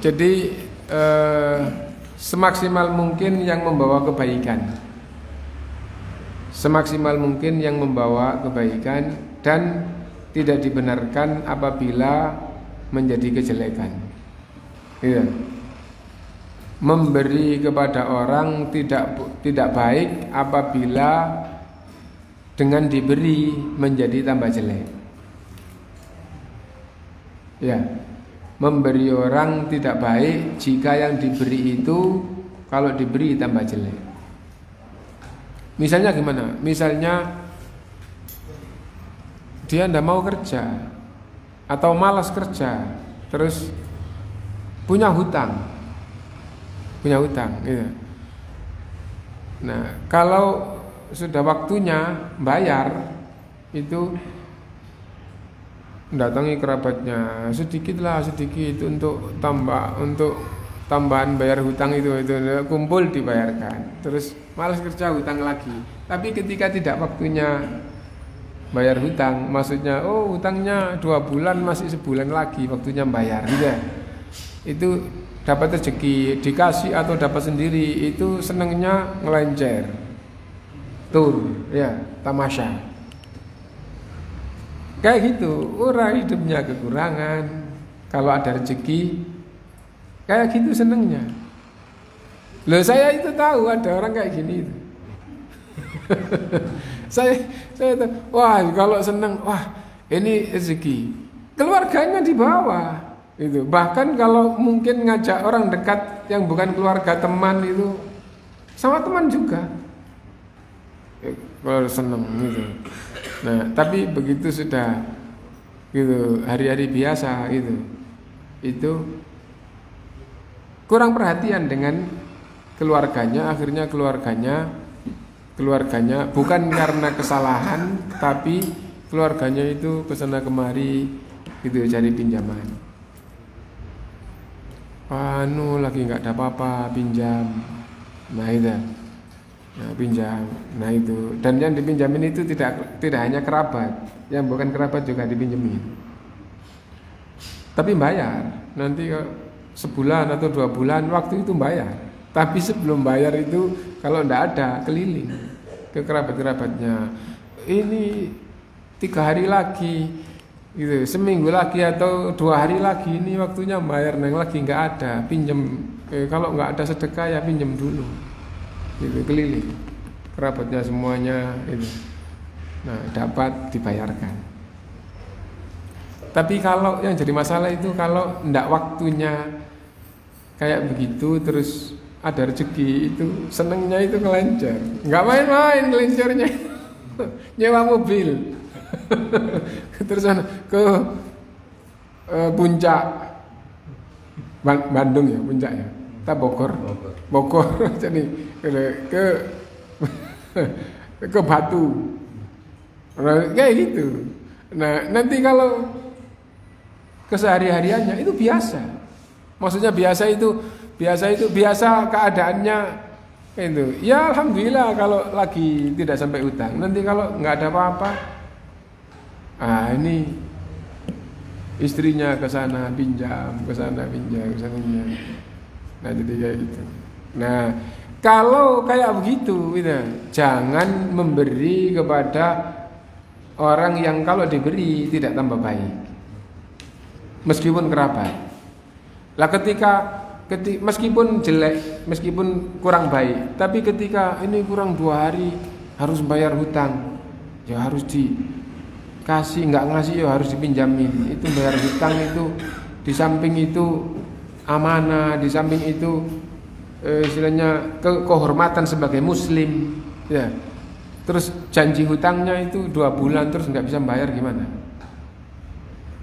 Jadi semaksimal mungkin yang membawa kebaikan, semaksimal mungkin yang membawa kebaikan, dan tidak dibenarkan apabila menjadi kejelekan. Iya. Memberi kepada orang tidak baik apabila dengan diberi menjadi tambah jelek. Ya. Memberi orang tidak baik jika yang diberi itu kalau diberi tambah jelek. Misalnya gimana? Misalnya dia tidak mau kerja atau malas kerja, terus punya hutang, gitu. Nah, kalau sudah waktunya bayar itu datangi kerabatnya sedikit untuk tambahan bayar hutang itu kumpul dibayarkan, terus malas kerja hutang lagi. Tapi ketika tidak waktunya bayar hutang, maksudnya hutangnya 2 bulan, masih sebulan lagi waktunya bayar, gitu. Itu dapat rezeki, dikasih atau dapat sendiri, itu senengnya ngelencer, tur, ya, tamasya. Kayak gitu, orang hidupnya kekurangan. Kalau ada rezeki, kayak gitu senengnya. Loh, saya itu tahu ada orang kayak gini. saya tahu, wah kalau seneng, wah ini rezeki, keluarganya di bawah. Itu. Bahkan kalau mungkin ngajak orang dekat yang bukan keluarga, teman itu, sama teman juga. Kalau seneng gitu. Nah, tapi begitu sudah gitu hari-hari biasa gitu, itu kurang perhatian dengan keluarganya. Akhirnya keluarganya bukan karena kesalahan, tapi keluarganya itu kesana kemari gitu cari pinjaman. Lagi nggak ada apa-apa, pinjam. Nah itu. Nah, pinjam, nah itu, dan yang dipinjamin itu tidak hanya kerabat, yang bukan kerabat juga dipinjemin. Tapi bayar, nanti sebulan atau 2 bulan waktu itu bayar. Tapi sebelum bayar itu kalau tidak ada, keliling ke kerabat-kerabatnya. Ini 3 hari lagi, gitu, seminggu lagi atau 2 hari lagi ini waktunya bayar, neng lagi nggak ada, pinjam. Kalau nggak ada sedekah ya pinjam dulu. Itu keliling kerabatnya semuanya itu. Nah, dapat dibayarkan. Tapi kalau yang jadi masalah itu kalau ndak waktunya kayak begitu, terus ada rezeki, itu senengnya itu ngelencer, nggak main-main ngelencernya. Nyewa mobil terus ke puncak Bandung ya, puncak ya, kita Bogor jadi ke Batu, kayak gitu. Nah, nanti kalau kesehari-hariannya itu biasa, maksudnya biasa keadaannya itu. Ya alhamdulillah kalau lagi tidak sampai utang. Nanti kalau nggak ada apa-apa, ini istrinya ke sana pinjam, ke sana pinjam, ke sana pinjam. Nah jadi kayak gitu. Nah kalau kayak begitu, gitu, jangan memberi kepada orang yang kalau diberi tidak tambah baik, meskipun kerabat. Lah ketika meskipun jelek, meskipun kurang baik, tapi ketika ini kurang 2 hari harus bayar hutang, ya harus dikasih, nggak ngasih ya harus dipinjamin. Itu bayar hutang itu, di samping itu amanah, di samping itu istilahnya kehormatan sebagai muslim, ya. Terus janji hutangnya itu 2 bulan terus nggak bisa bayar gimana?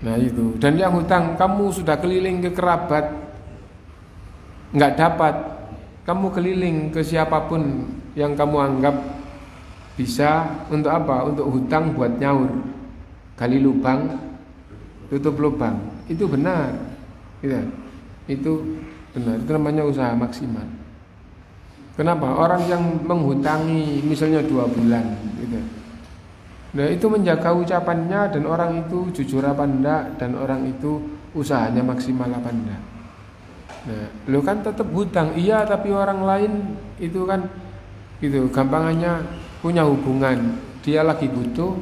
Nah itu. Dan yang hutang kamu sudah keliling ke kerabat nggak dapat, kamu keliling ke siapapun yang kamu anggap bisa untuk apa? Untuk hutang buat nyaur, gali lubang, tutup lubang. Itu benar, gitu. Itu benar, itu namanya usaha maksimal. Kenapa? Orang yang menghutangi misalnya 2 bulan, gitu. Nah itu menjaga ucapannya, dan orang itu jujur apa enggak, dan orang itu usahanya maksimal apa enggak. Nah lo kan tetap hutang, iya, tapi orang lain itu kan gitu, gampangannya punya hubungan, dia lagi butuh.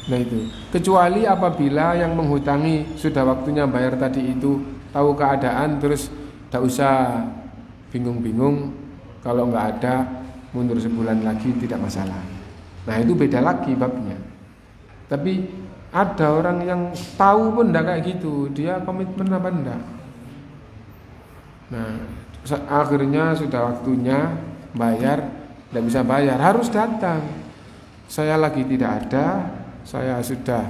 Nah itu, kecuali apabila yang menghutangi sudah waktunya bayar tadi itu tahu keadaan, terus tidak usah bingung-bingung, kalau nggak ada mundur sebulan lagi tidak masalah. Nah itu beda lagi babnya. Tapi ada orang yang tahu pun tidak kayak gitu, dia komitmen apa enggak. Nah akhirnya sudah waktunya bayar, tidak bisa bayar, harus datang. Saya lagi tidak ada, saya sudah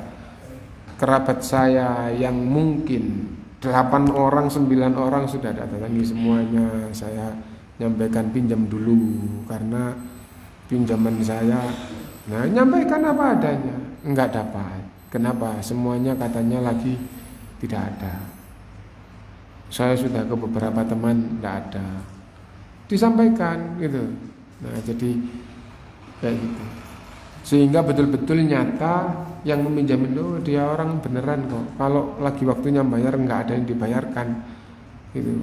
kerabat saya yang mungkin 8 orang, 9 orang sudah datangi semuanya. Saya nyampaikan pinjam dulu karena pinjaman saya. Nah nyampaikan apa adanya, enggak dapat. Kenapa? Semuanya katanya lagi tidak ada. Saya sudah ke beberapa teman, tidak ada. Disampaikan gitu. Nah jadi kayak gitu. Sehingga betul-betul nyata yang meminjamin itu dia orang beneran kok. Kalau lagi waktunya bayar nggak ada yang dibayarkan gitu.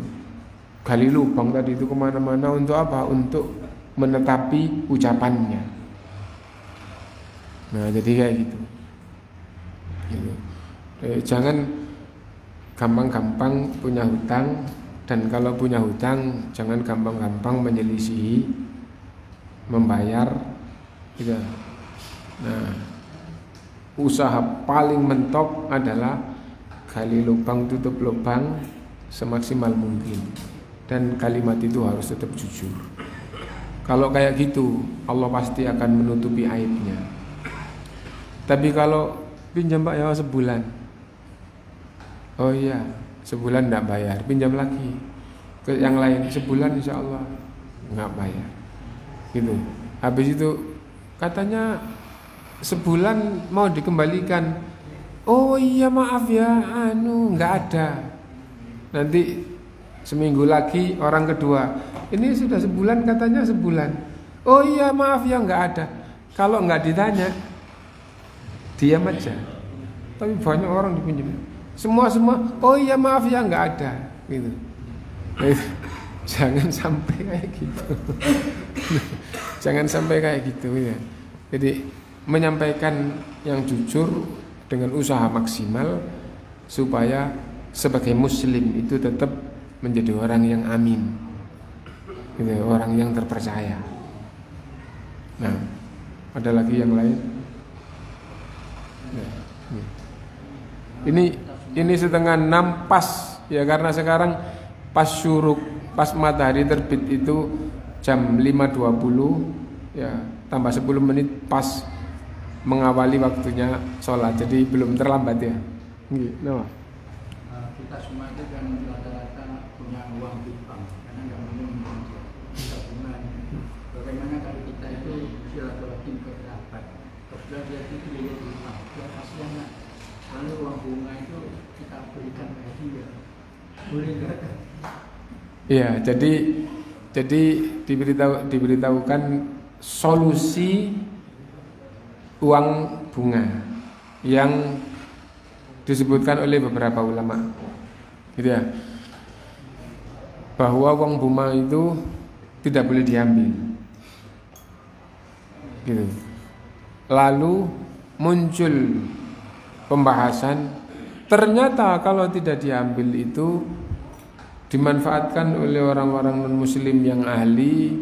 Gali lubang tadi itu kemana-mana untuk apa? Untuk menetapi ucapannya. Nah jadi kayak gitu. Jangan gampang-gampang punya hutang, dan kalau punya hutang jangan gampang-gampang menyelisihi membayar gitu. Nah usaha paling mentok adalah gali lubang, tutup lubang semaksimal mungkin, dan kalimat itu harus tetap jujur. Kalau kayak gitu Allah pasti akan menutupi aibnya. Tapi kalau pinjam Pak ya sebulan, oh iya sebulan enggak bayar, pinjam lagi ke yang lain sebulan insya Allah enggak bayar gitu. Habis itu katanya sebulan mau dikembalikan, oh iya maaf ya, enggak ada. Nanti seminggu lagi orang kedua, ini sudah sebulan katanya sebulan, oh iya maaf ya enggak ada. Kalau enggak ditanya diam aja. Tapi banyak orang dipinjam, semua oh iya maaf ya enggak ada gitu. Jangan sampai kayak gitu. Jangan sampai kayak gitu ya. Jadi menyampaikan yang jujur dengan usaha maksimal supaya sebagai muslim itu tetap menjadi orang yang amin, gitu, orang yang terpercaya. Nah, ada lagi yang lain? Ya, ini setengah 6 pas ya, karena sekarang pas syuruk, pas matahari terbit itu jam 5.20 ya, tambah 10 menit pas mengawali waktunya sholat, jadi belum terlambat ya. No. Kita semua itu kan rata-rata punya uang di bank, karena nggak mungkin tabungan. Bagaimana kalau kita itu silaturahim ke kerabat, kemudian dia itu di bank, dia kasihan lah. Lalu uang bunga itu kita berikan ke dia, boleh nggak? Iya, jadi diberitahukan solusi uang bunga yang disebutkan oleh beberapa ulama, gitu ya, bahwa wong buma itu tidak boleh diambil, gitu. Lalu muncul pembahasan, ternyata kalau tidak diambil itu dimanfaatkan oleh orang-orang non-muslim yang ahli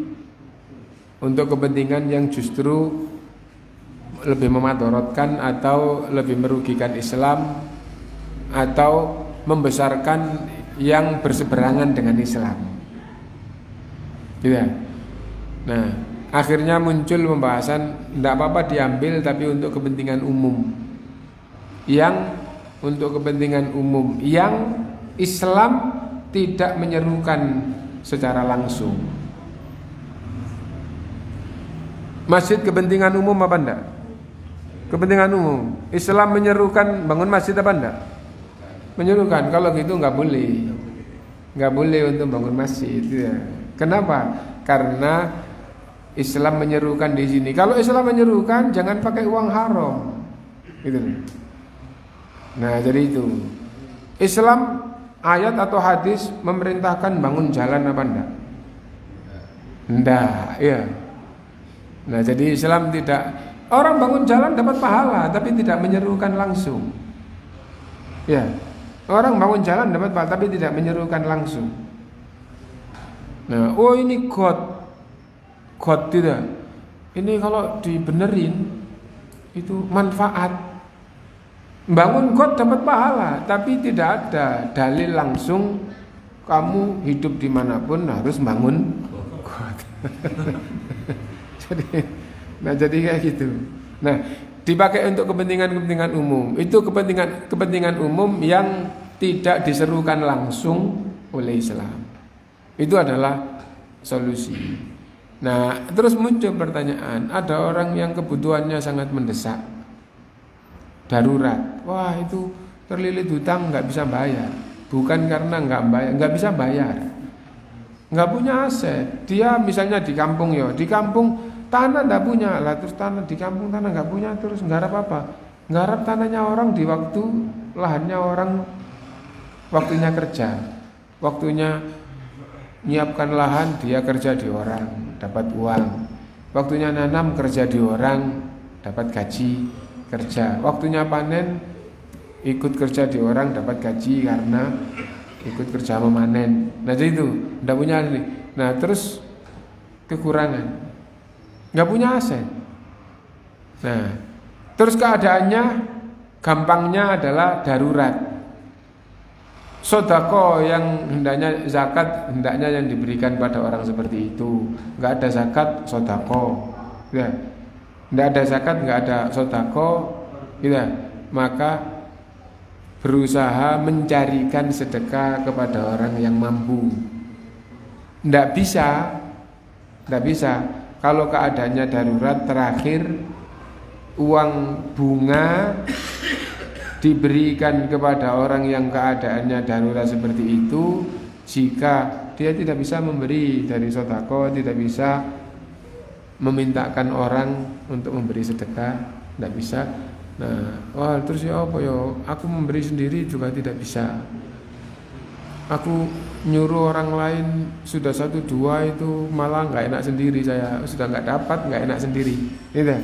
untuk kepentingan yang justru lebih memadorotkan atau lebih merugikan Islam atau membesarkan yang berseberangan dengan Islam, gitu ya. Nah, akhirnya muncul pembahasan tidak apa-apa diambil, tapi untuk kepentingan umum, yang Islam tidak menyerukan secara langsung. Masjid kepentingan umum apa enggak? Kepentingan umum. Islam menyerukan bangun masjid apa enggak? Menyerukan. Kalau gitu nggak boleh untuk bangun masjid, ya. Kenapa? Karena Islam menyerukan di sini. Kalau Islam menyerukan, jangan pakai uang haram, gitu. Nah, jadi itu Islam ayat atau hadis memerintahkan bangun jalan apa enggak? Enggak, ya. Nah, jadi Islam tidak, orang bangun jalan dapat pahala tapi tidak menyerukan langsung. Ya. Orang bangun jalan dapat pahala tapi tidak menyerukan langsung. Nah, oh ini God tidak. Ini kalau dibenerin itu manfaat. Bangun God dapat pahala, tapi tidak ada dalil langsung kamu hidup dimanapun harus bangun God. jadi kayak gitu. Nah, dipakai untuk kepentingan umum. Itu kepentingan umum yang tidak diserukan langsung oleh Islam. Itu adalah solusi. Nah, terus muncul pertanyaan, ada orang yang kebutuhannya sangat mendesak, darurat. Wah, itu terlilit hutang nggak bisa bayar. Bukan karena nggak bisa bayar, nggak punya aset. Dia misalnya di kampung ya, di kampung tanah nggak punya lah, terus tanah di kampung tanah nggak punya, terus nggarap apa? Nggarap tanahnya orang di waktu lahannya orang, waktunya kerja, waktunya nyiapkan lahan dia kerja di orang, dapat uang. Waktunya nanam kerja di orang, dapat gaji kerja. Waktunya panen ikut kerja di orang, dapat gaji karena ikut kerja memanen. Nah, jadi itu nggak punya ini. Nah, terus kekurangan, nggak punya aset. Nah, terus keadaannya gampangnya adalah darurat. Sodako yang hendaknya zakat, hendaknya yang diberikan pada orang seperti itu. Nggak ada zakat, sodako, ya. Nggak ada zakat, nggak ada sodako, ya. Maka berusaha mencarikan sedekah kepada orang yang mampu. Nggak bisa. Kalau keadaannya darurat, terakhir uang bunga diberikan kepada orang yang keadaannya darurat seperti itu, jika dia tidak bisa memberi dari sodako, tidak bisa memintakan orang untuk memberi sedekah, tidak bisa. Nah, wah terus ya apa ya? Aku memberi sendiri juga tidak bisa. Aku nyuruh orang lain sudah 1-2 itu malah nggak enak sendiri, saya sudah nggak dapat, nggak enak sendiri. Gitu.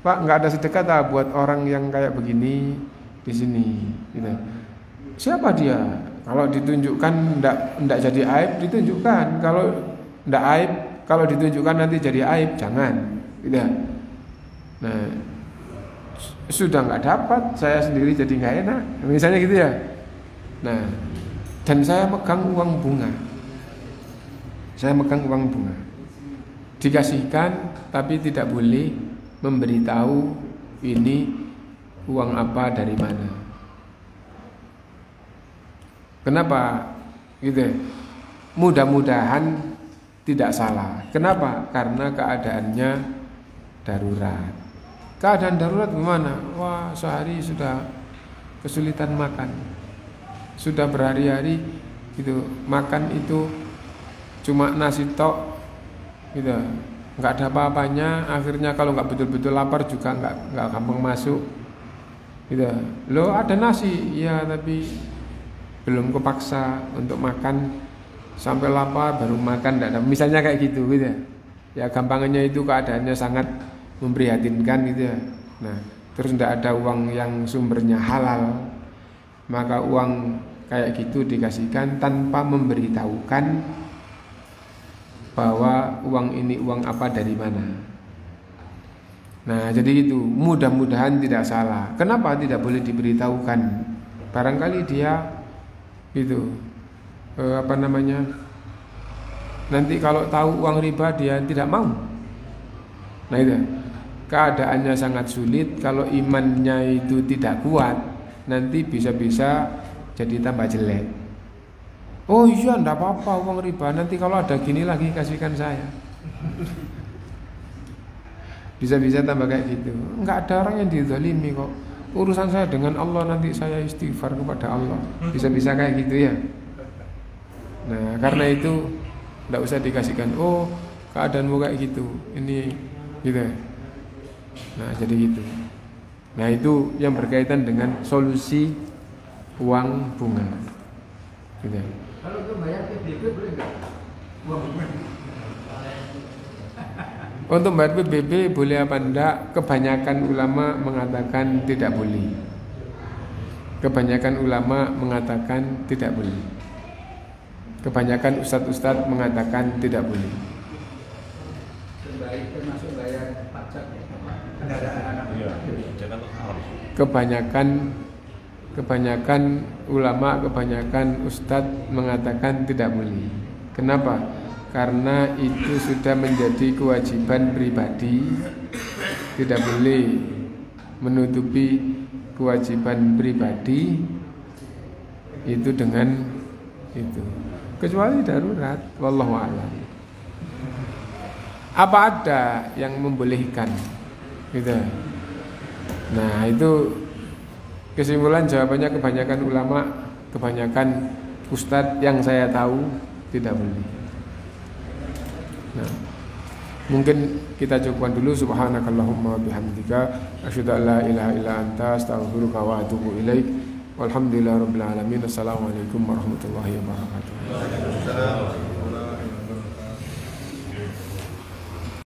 Pak, nggak ada sedekah tak buat orang yang kayak begini di sini, gitu. Siapa dia? Kalau ditunjukkan ndak jadi aib, ditunjukkan. Kalau ndak aib, kalau ditunjukkan nanti jadi aib, jangan, gitu. Nah, sudah nggak dapat, saya sendiri jadi nggak enak, misalnya gitu ya. Nah, dan saya megang uang bunga, dikasihkan, tapi tidak boleh memberitahu ini uang apa dari mana. Kenapa? Gitu. Mudah-mudahan tidak salah. Kenapa? Karena keadaannya darurat. Keadaan darurat gimana? Wah, sehari sudah kesulitan makan. Sudah berhari-hari gitu. Makan itu cuma nasi tok gitu. Enggak ada apa-apanya. Akhirnya kalau enggak betul-betul lapar juga enggak gampang masuk. Gitu. Loh ada nasi, ya tapi belum kepaksa untuk makan sampai lapar baru makan, tidak ada. Misalnya kayak gitu, gitu. Ya gampangannya itu keadaannya sangat memprihatinkan gitu ya. Nah, terus tidak ada uang yang sumbernya halal, maka uang kayak gitu dikasihkan tanpa memberitahukan bahwa uang ini uang apa dari mana. Nah jadi itu mudah-mudahan tidak salah. Kenapa tidak boleh diberitahukan? Barangkali dia itu nanti kalau tahu uang riba dia tidak mau. Nah itu keadaannya sangat sulit. Kalau imannya itu tidak kuat, nanti bisa-bisa jadi tambah jelek. Oh iya enggak apa-apa uang riba, nanti kalau ada gini lagi kasihkan saya. Bisa-bisa tambah kayak gitu. Enggak ada orang yang dizalimi kok. Urusan saya dengan Allah, nanti saya istighfar kepada Allah. Bisa-bisa kayak gitu ya. Nah karena itu enggak usah dikasihkan. Oh keadaanmu kayak gitu, ini gitu. Nah jadi gitu. Nah itu yang berkaitan dengan solusi uang bunga gitu. Kalau itu bayar PBB boleh nggak? Uang bunga. Untuk bayar PBB boleh apa enggak? Kebanyakan ulama mengatakan tidak boleh. Kebanyakan ulama mengatakan tidak boleh. Kebanyakan ustadz-ustadz mengatakan tidak boleh. Termasuk bayar pajak kendaraan. Kebanyakan ulama, kebanyakan ustadz mengatakan tidak boleh. Kenapa? Karena itu sudah menjadi kewajiban pribadi. Tidak boleh menutupi kewajiban pribadi itu dengan itu, kecuali darurat. Wallahu a'lam. Apa ada yang membolehkan gitu. Nah itu kesimpulan jawabannya kebanyakan ulama, kebanyakan ustadz yang saya tahu tidak boleh. Nah, mungkin kita cukupkan dulu. Subhanakallahumma bihamdika asyhadu an la ilaha illa anta astaghfiruka wa atubu ilaik. Walhamdulillahirabbil alamin. Assalamualaikum warahmatullahi wabarakatuh.